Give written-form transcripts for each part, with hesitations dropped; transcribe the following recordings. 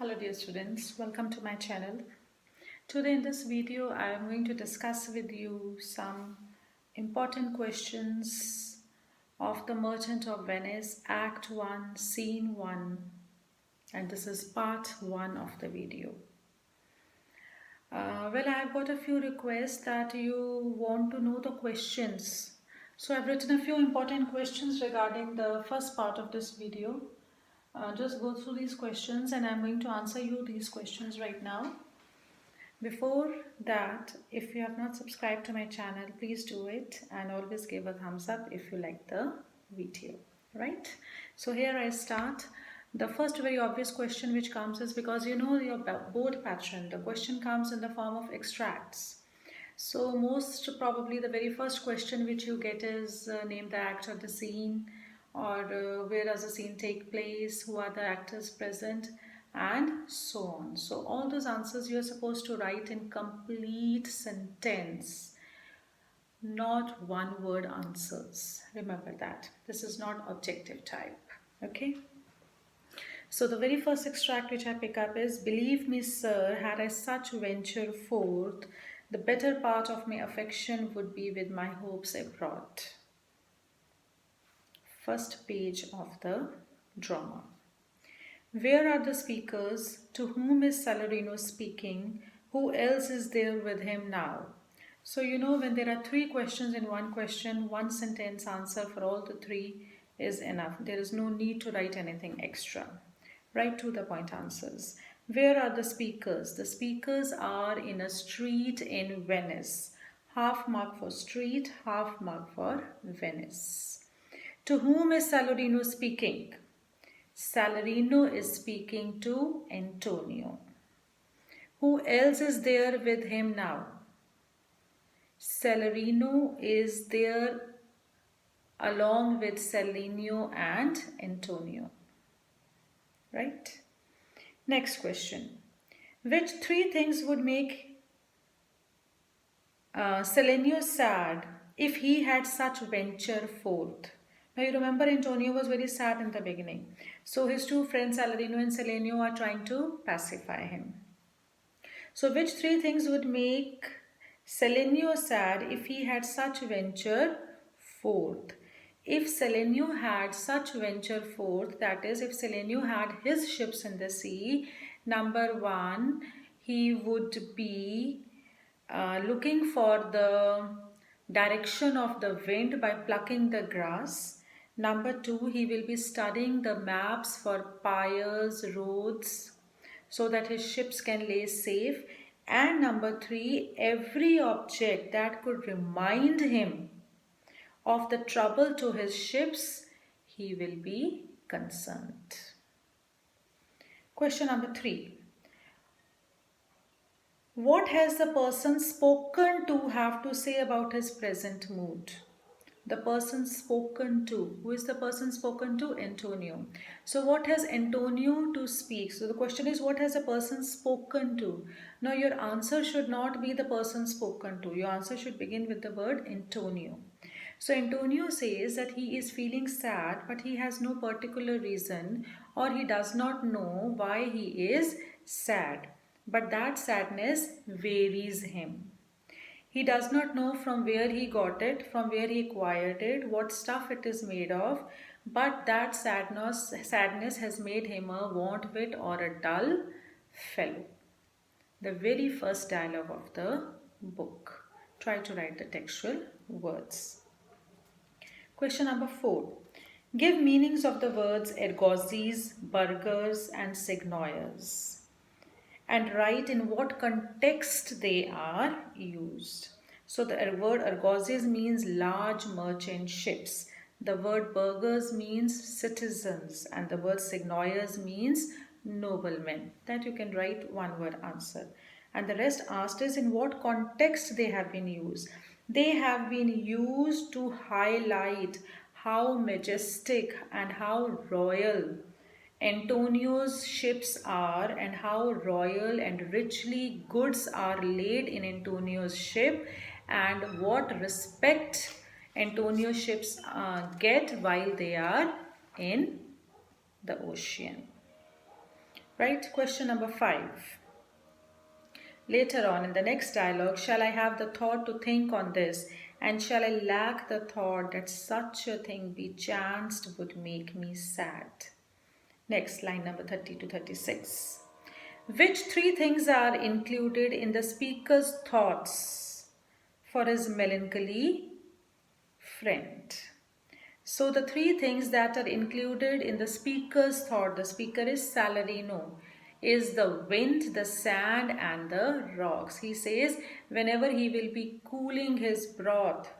Hello dear students, welcome to my channel. Today in this video I am going to discuss with you some important questions of The Merchant of Venice, Act 1, Scene 1, and this is part 1 of the video. Well, I have got a few requests that you want to know the questions. So I've written a few important questions regarding the first part of this video. Just go through these questions and I'm going to answer you these questions right now. Before that, if you have not subscribed to my channel, please do it and always give a thumbs up if you like the video, right? So here I start. The first very obvious question which comes is because you know your board pattern, the question comes in the form of extracts. So most probably the very first question which you get is name the act or the scene, or where does the scene take place, who are the actors present, and so on. So all those answers you are supposed to write in complete sentence, not one word answers. Remember that. This is not objective type. Okay. So the very first extract which I pick up is, believe me, sir, had I such venture forth, the better part of my affection would be with my hopes abroad. First page of the drama. Where are the speakers? To whom is Salarino speaking? Who else is there with him now? So you know when there are three questions in one question, one sentence answer for all the three is enough. There is no need to write anything extra. Write to the point answers. Where are the speakers? The speakers are in a street in Venice. Half mark for street, half mark for Venice. To whom is Salarino speaking? Salarino is speaking to Antonio. Who else is there with him now? Salarino is there along with Selenius and Antonio. Right? Next question. Which three things would make Selenius sad if he had such venture forth? Now you remember Antonio was very sad in the beginning. So his two friends Salarino and Selenius are trying to pacify him. So which three things would make Selenius sad if he had such venture forth? If Selenius had such venture forth, that is, if Selenius had his ships in the sea, number one, he would be looking for the direction of the wind by plucking the grass. Number two, he will be studying the maps for piers, roads, so that his ships can lay safe. And number three, every object that could remind him of the trouble to his ships, he will be concerned. Question number 3. What has the person spoken to have to say about his present mood? The person spoken to. Who is the person spoken to? Antonio. So what has Antonio to speak? So the question is, what has a person spoken to? Now your answer should not be the person spoken to. Your answer should begin with the word Antonio. So Antonio says that he is feeling sad, but he has no particular reason, or he does not know why he is sad. But that sadness varies him. He does not know from where he got it, from where he acquired it, what stuff it is made of, but that sadness has made him a want-wit or a dull fellow. The very first dialogue of the book. Try to write the textual words. Question number 4. Give meanings of the words ergozis, burgers and signoias, and write in what context they are used. So the word ergozis means large merchant ships. The word burghers means citizens, and the word signoias means noblemen. That you can write one word answer. And the rest asked is in what context they have been used. They have been used to highlight how majestic and how royal Antonio's ships are, and how royal and richly goods are laid in Antonio's ship, and what respect Antonio's ships get while they are in the ocean. Right? Question number 5. Later on in the next dialogue, shall I have the thought to think on this, and shall I lack the thought that such a thing be chanced would make me sad? Next, line number 30 to 36. Which three things are included in the speaker's thoughts for his melancholy friend? So the three things that are included in the speaker's thought, the speaker is Salarino, is the wind, the sand and the rocks. He says whenever he will be cooling his broth,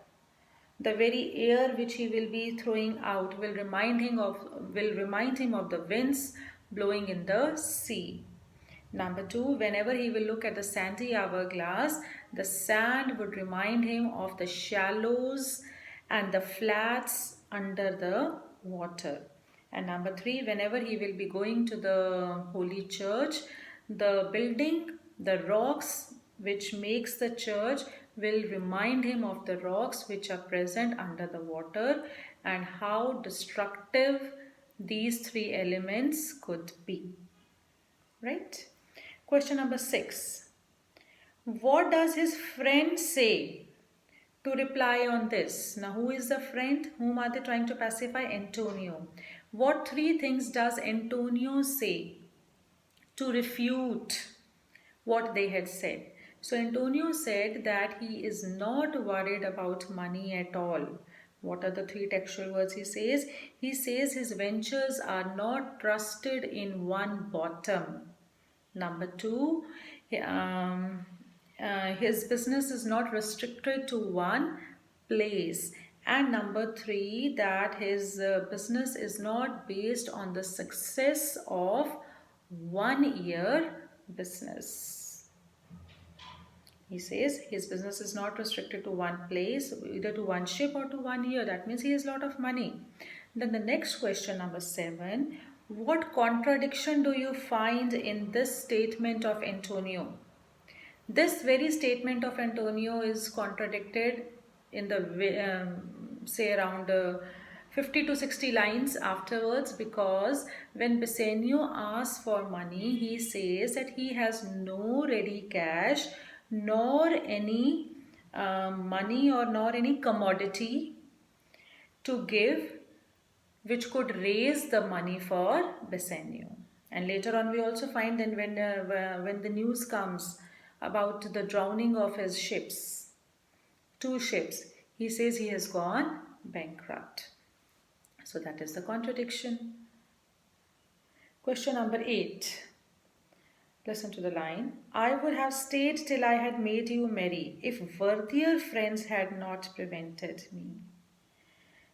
the very air which he will be throwing out will remind him of the winds blowing in the sea. Number 2, whenever he will look at the sandy hourglass, the sand would remind him of the shallows and the flats under the water. And number 3, whenever he will be going to the holy church, the building, the rocks which makes the church will remind him of the rocks which are present under the water and how destructive these three elements could be. Right? Question number 6. What does his friend say to reply on this? Now, who is the friend? Whom are they trying to pacify? Antonio. What three things does Antonio say to refute what they had said? So, Antonio said that he is not worried about money at all. What are the three textual words he says? He says his ventures are not trusted in one bottom. Number 2, um, his business is not restricted to one place. And number 3, that his business is not based on the success of 1 year business. He says his business is not restricted to one place, either to one ship or to 1 year. That means he has a lot of money. Then the next question, number 7. What contradiction do you find in this statement of Antonio? This very statement of Antonio is contradicted in the say around 50 to 60 lines afterwards, because when Bassanio asks for money, he says that he has no ready cash nor any money or nor any commodity to give which could raise the money for Bassanio. And later on we also find that when the news comes about the drowning of his ships, 2 ships, he says he has gone bankrupt. So that is the contradiction. Question number 8. Listen to the line. I would have stayed till I had made you merry if worthier friends had not prevented me.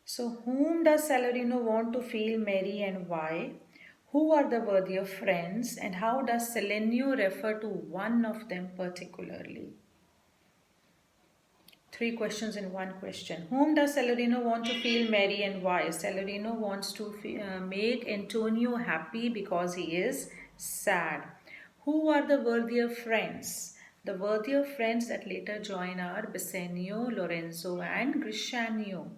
So whom does Salarino want to feel merry and why? Who are the worthier friends and how does Selenio refer to one of them particularly? 3 questions in 1 question. Whom does Salarino want to feel merry and why? Salarino wants to make Antonio happy because he is sad. Who are the worthier friends? The worthier friends that later join are Bassanio, Lorenzo and Grishanio.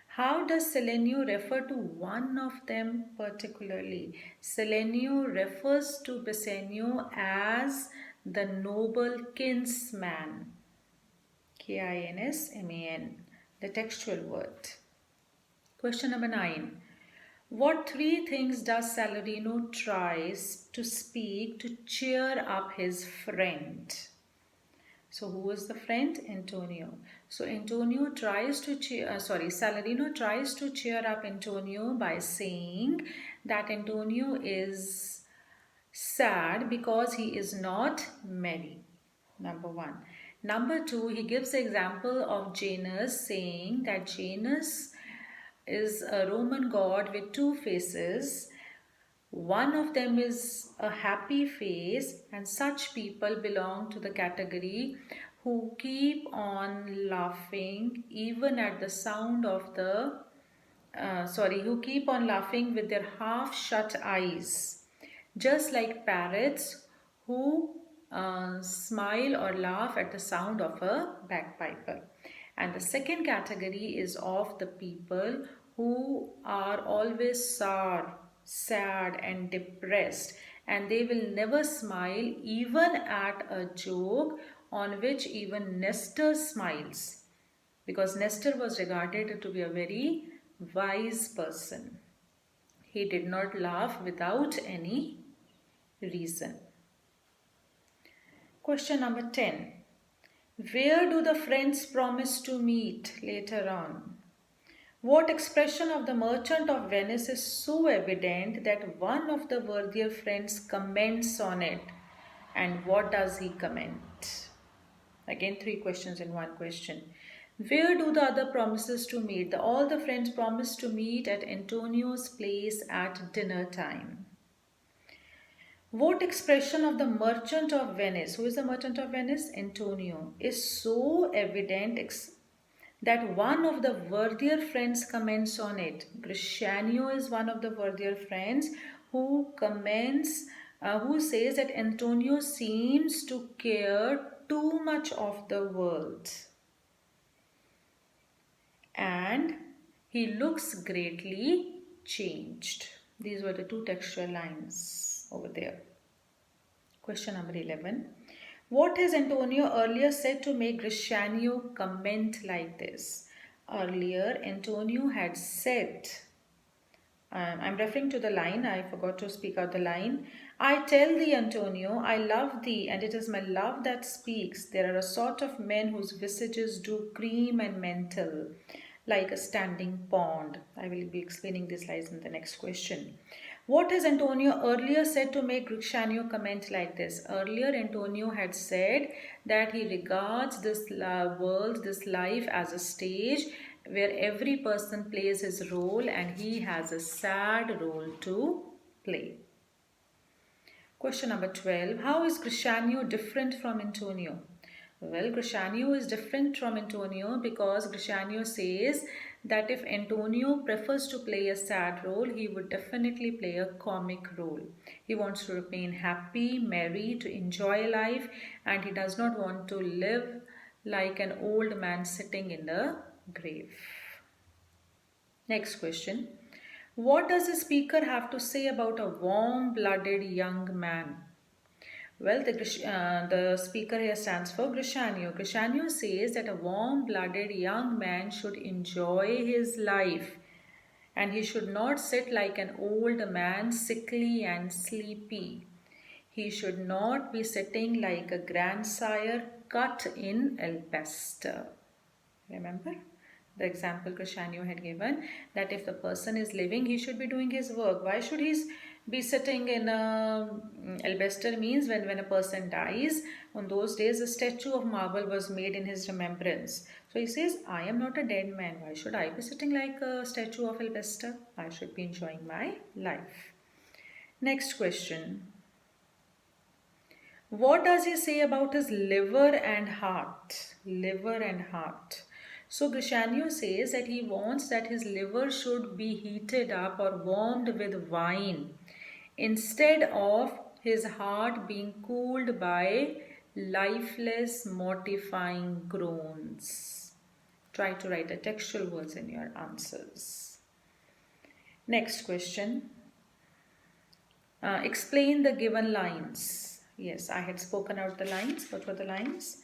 How does Selenio refer to one of them particularly? Selenio refers to Bassanio as the noble kinsman. Kinsman, the textual word. Question number 9. What 3 things does Salarino tries to speak to cheer up his friend? So who is the friend? Antonio. So Antonio tries to Salarino tries to cheer up Antonio by saying that Antonio is sad because he is not merry. Number 1. Number 2, he gives the example of Janus, saying that Janus is a Roman god with 2 faces. One of them is a happy face, and such people belong to the category who keep on laughing even at the sound of who keep on laughing with their half shut eyes, just like parrots who smile or laugh at the sound of a bagpiper. And the second category is of the people who are always sour, sad and depressed and they will never smile even at a joke on which even Nestor smiles, because Nestor was regarded to be a very wise person. He did not laugh without any reason. Question number 10. Where do the friends promise to meet later on? What expression of the merchant of Venice is so evident that one of the worthier friends comments on it? And what does he comment? Again, three questions in one question. Where do the other promises to meet? All the friends promise to meet at Antonio's place at dinner time. What expression of the merchant of Venice, who is the merchant of Venice? Antonio, is so evident that one of the worthier friends comments on it. Grishanio is one of the worthier friends who comments, who says that Antonio seems to care too much of the world and he looks greatly changed. These were the two textual lines over there. Question number 11. What has Antonio earlier said to make Grishanio comment like this? Earlier, Antonio had said, I'm referring to the line, I forgot to speak out the line. I tell thee, Antonio, I love thee, and it is my love that speaks. There are a sort of men whose visages do cream and mental, like a standing pond. I will be explaining these lines in the next question. What has Antonio earlier said to make Grishanio comment like this? Earlier, Antonio had said that he regards this world, this life as a stage where every person plays his role and he has a sad role to play. Question number 12. How is Grishanio different from Antonio? Well, Grishanio is different from Antonio because Grishanio says that if Antonio prefers to play a sad role, he would definitely play a comic role. He wants to remain happy, merry, to enjoy life, and he does not want to live like an old man sitting in the grave. Next question. What does the speaker have to say about a warm-blooded young man? Well, the speaker here stands for Grishanio. Grishanio says that a warm-blooded young man should enjoy his life and he should not sit like an old man, sickly and sleepy. He should not be sitting like a grandsire cut in alabaster. Remember the example Grishanio had given, that if the person is living, he should be doing his work. Why should he be sitting in a alabaster? Means when a person dies, on those days a statue of marble was made in his remembrance. So he says, I am not a dead man. Why should I be sitting like a statue of alabaster? I should be enjoying my life. Next question. What does he say about his liver and heart? Liver and heart. So Grishanio says that he wants that his liver should be heated up or warmed with wine instead of his heart being cooled by lifeless, mortifying groans. Try to write the textual words in your answers. Next question. Explain the given lines. Yes, I had spoken out the lines. What were the lines?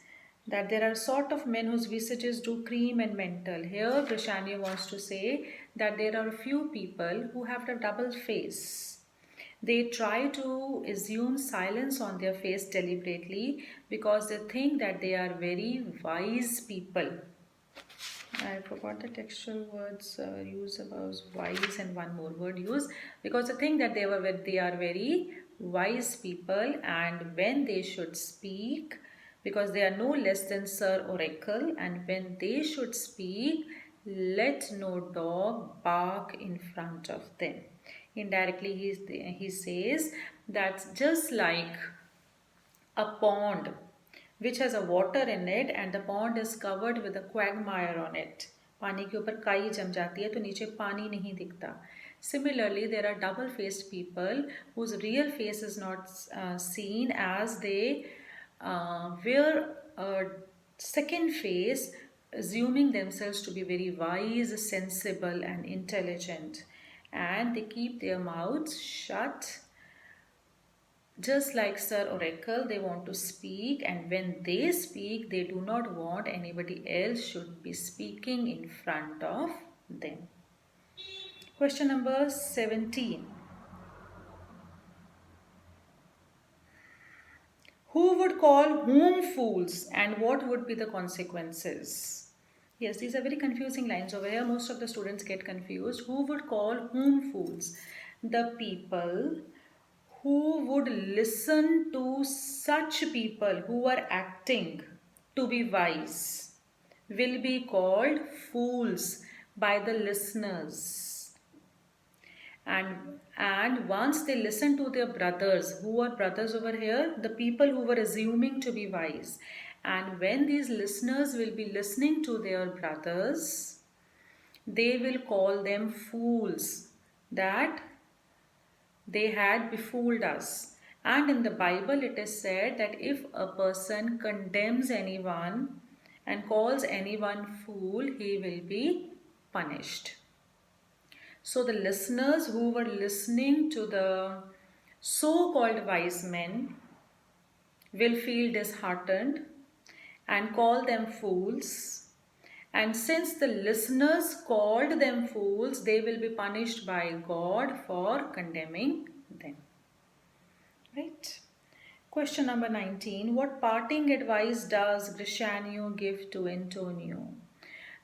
That there are sort of men whose visages do cream and mental. Here, Grishanio wants to say that there are a few people who have a double face. They try to assume silence on their face deliberately because they think that they are very wise people. I forgot the textual words used about wise and one more word used, because the thing that they are very wise people, and when they should speak, because they are no less than Sir Oracle, and when they should speak, let no dog bark in front of them. Indirectly he says that just like a pond which has a water in it and the pond is covered with a quagmire on it, पानी के ऊपर काई जम जाती है तो नीचे पानी नहीं दिखता. Similarly, there are double-faced people whose real face is not seen, as they wear a second face, assuming themselves to be very wise, sensible and intelligent, and they keep their mouths shut Just like Sir Oracle, they want to speak, and when they speak, they do not want anybody else should be speaking in front of them. Question number 17. Who would call whom fools and what would be the consequences? Yes, these are very confusing lines over here. Most of the students get confused. Who would call whom fools? The people who would listen to such people who are acting to be wise will be called fools by the listeners. And once they listen to their brothers, who are brothers over here, the people who were assuming to be wise, and when these listeners will be listening to their brothers, they will call them fools, that they had befooled us. And in the Bible it is said that if a person condemns anyone and calls anyone fool, he will be punished. So the listeners who were listening to the so-called wise men will feel disheartened and call them fools. And since the listeners called them fools, they will be punished by God for condemning them. Right? Question number 19. What parting advice does Grishanio give to Antonio?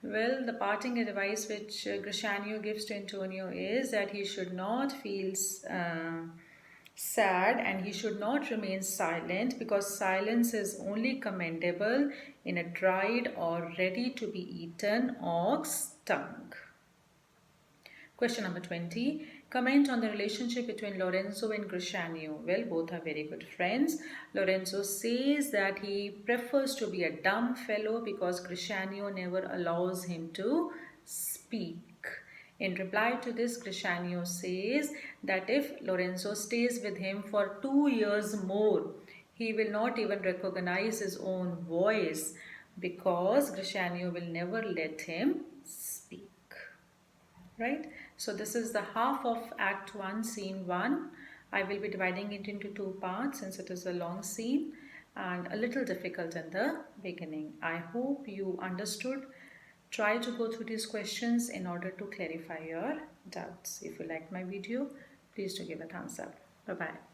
Well, the parting advice which Grishanio gives to Antonio is that he should not feel sad and he should not remain silent, because silence is only commendable in a dried or ready to be eaten ox tongue. Question number 20. Comment on the relationship between Lorenzo and Grishanio. Well, both are very good friends. Lorenzo says that he prefers to be a dumb fellow because Grishanio never allows him to speak. In reply to this, Grishanio says that if Lorenzo stays with him for 2 years more, he will not even recognize his own voice because Grishanio will never let him speak. Right? So this is the half of Act 1, Scene 1. I will be dividing it into 2 parts since it is a long scene and a little difficult in the beginning. I hope you understood. Try to go through these questions in order to clarify your doubts. If you liked my video, please do give a thumbs up. Bye-bye.